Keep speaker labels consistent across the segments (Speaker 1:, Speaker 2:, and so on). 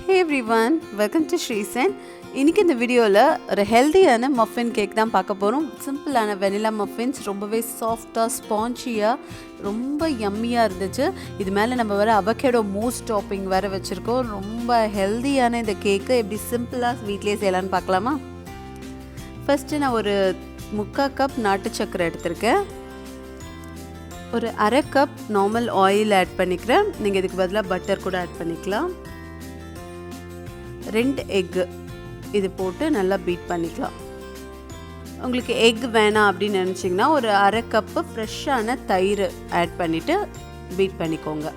Speaker 1: Hey everyone, welcome to SriSen. இன்னைக்கு இந்த வீடியோல ஒரு ஹெல்தியான மஃபின் கேக் தான் பார்க்க போறோம். சிம்பிளான வெனிலா மஃபின்ஸ் ரொம்பவே சாஃப்ட்டா ஸ்பாஞ்சியா ரொம்ப யம்மியா இருந்துச்சு. இது மேல நம்ம வர அவகேடோ மூஸ் டாப்பிங் வேற வச்சிருக்கோம். ரொம்ப ஹெல்தியான இந்த கேக் எப்படி சிம்பிளா வீட்லயே செய்யலாம்னு பார்க்கலாமா? ஃபர்ஸ்ட் நான் ஒரு 3/4 கப் நாட்டு சர்க்கரை எடுத்துர்க்கேன். ஒரு 1/2 கப் நார்மல் ஆயில் ஆட் பண்ணிக்கிறேன். நீங்க இதுக்கு பதிலா பட்டர் கூட ஆட் பண்ணிக்கலாம். 2 எக் இது போட்டு நல்லா பீட் பண்ணிக்கலாம். உங்களுக்கு எக் வேணாம் அப்படின்னு நினச்சிங்கன்னா ஒரு 1/2 கப்பு ஃப்ரெஷ்ஷான தயிர் ஆட் பண்ணிவிட்டு பீட் பண்ணிக்கோங்க.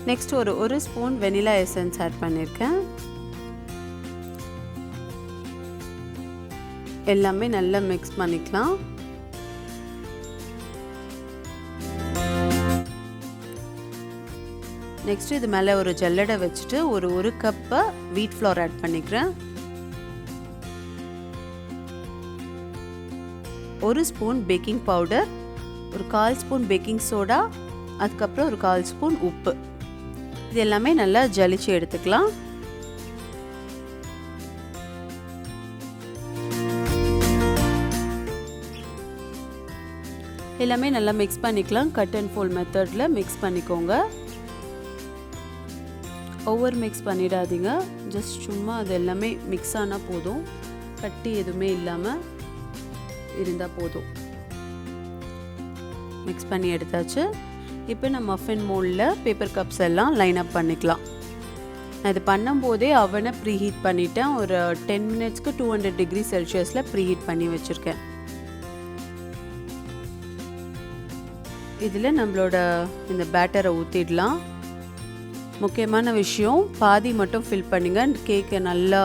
Speaker 1: நெக்ஸ்ட் ஒரு ஸ்பூன் வெனிலா எசன்ஸ் ஆட் பண்ணியிருக்கேன். எல்லாமே நல்லா மிக்ஸ் பண்ணிக்கலாம். நெக்ஸ்ட் இது மேலே ஒரு ஜல்லடை வச்சுட்டு ஒரு கப்பு வீட் ஃப்ளோர் ஆட் பண்ணிக்கிறேன். 1 ஸ்பூன் பேக்கிங் பவுடர், ஒரு 1/4 ஸ்பூன் பேக்கிங் சோடா, அதுக்கப்புறம் ஒரு 1/4 ஸ்பூன் உப்பு. இது எல்லாமே நல்லா ஜலிச்சு எடுத்துக்கலாம். எல்லாமே நல்லா மிக்ஸ் பண்ணிக்கலாம். கட் அண்ட் ஃபோல்ட் மெத்தடில் மிக்ஸ் பண்ணிக்கோங்க. ஓவர் மிக்ஸ் பண்ணிடாதீங்க. ஜஸ்ட் சும்மா அது எல்லாமே மிக்ஸ் ஆனால் போதும். கட்டி எதுவுமே இல்லாமல் இருந்தால் போதும். மிக்ஸ் பண்ணி எடுத்தாச்சு. இப்போ நான் மஃபின் மோல்டில் பேப்பர் கப்ஸ் எல்லாம் லைன் அப் பண்ணிக்கலாம். நான் இது பண்ணும்போதே அவனை ப்ரீஹீட் பண்ணிட்டேன். ஒரு 10 மினிட்ஸ்க்கு 200 டிகிரி செல்சியஸில் ப்ரீஹீட் பண்ணி வச்சுருக்கேன். இதில் நம்மளோட இந்த பேட்டரை ஊற்றிடலாம். முக்கியமான விஷயம், பாதி மட்டும் ஃபில் பண்ணுங்க. கேக்கு நல்லா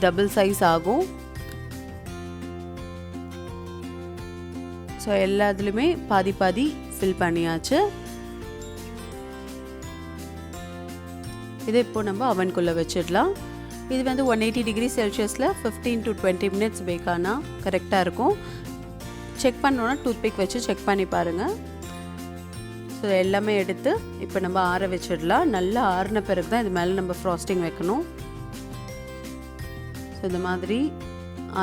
Speaker 1: டபுள் சைஸ் ஆகும். ஸோ எல்லாத்துலேயுமே பாதி பாதி ஃபில் பண்ணியாச்சு. இதை இப்போ நம்ம அவனுக்குள்ளே வச்சிடலாம். இது வந்து 180 டிகிரி செல்சியஸில் 15 to 20 மினிட்ஸ் பேக் ஆனால் கரெக்டாக இருக்கும். செக் பண்ணோன்னா டூத்பிக் வச்சு செக் பண்ணி பாருங்கள். ஸோ எல்லாமே எடுத்து இப்போ நம்ம ஆற வச்சிடலாம். நல்லா ஆறின பிறகு தான் இது மேலே நம்ம ஃப்ராஸ்டிங் வைக்கணும். ஸோ இந்த மாதிரி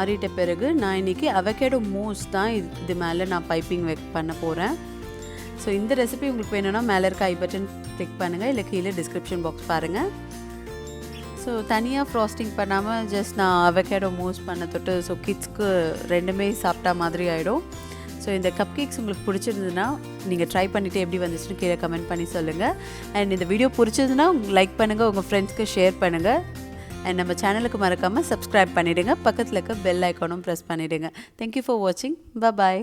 Speaker 1: ஆறிட்ட பிறகு நான் இன்றைக்கி அவகேடோ மூஸ் தான் இது மேலே நான் பைப்பிங் பண்ண போகிறேன். ஸோ இந்த ரெசிபி உங்களுக்கு வேணும்னா மேலே இருக்க ஐ பட்டன் கிளிக் பண்ணுங்கள், இல்லை கீழே டிஸ்கிரிப்ஷன் பாக்ஸ் பாருங்கள். ஸோ தனியாக ஃப்ராஸ்டிங் பண்ணாமல் ஜஸ்ட் நான் அவகேடோ மூஸ் பண்ண தொட்டு ஸோ கிட்ஸ்க்கு ரெண்டுமே சாப்பிட்டா மாதிரி ஆகிடும். ஸோ இந்த கப் கேக்ஸ் உங்களுக்கு பிடிச்சிருந்ததுன்னா நீங்கள் ட்ரை பண்ணிவிட்டு எப்படி வந்துச்சுன்னு கீழே கமெண்ட் பண்ணி சொல்லுங்கள். அண்ட் இந்த வீடியோ பிடிச்சதுன்னா லைக் பண்ணுங்கள், உங்கள் ஃப்ரெண்ட்ஸ்க்கு ஷேர் பண்ணுங்கள். அண்ட் நம்ம சேனலுக்கு மறக்காமல் சப்ஸ்கிரைப் பண்ணிவிடுங்க. பக்கத்தில் இருக்க பெல் ஐக்கானும் ப்ரெஸ் பண்ணிவிடுங்க. தேங்க்யூ ஃபார் வாட்சிங். பாய்.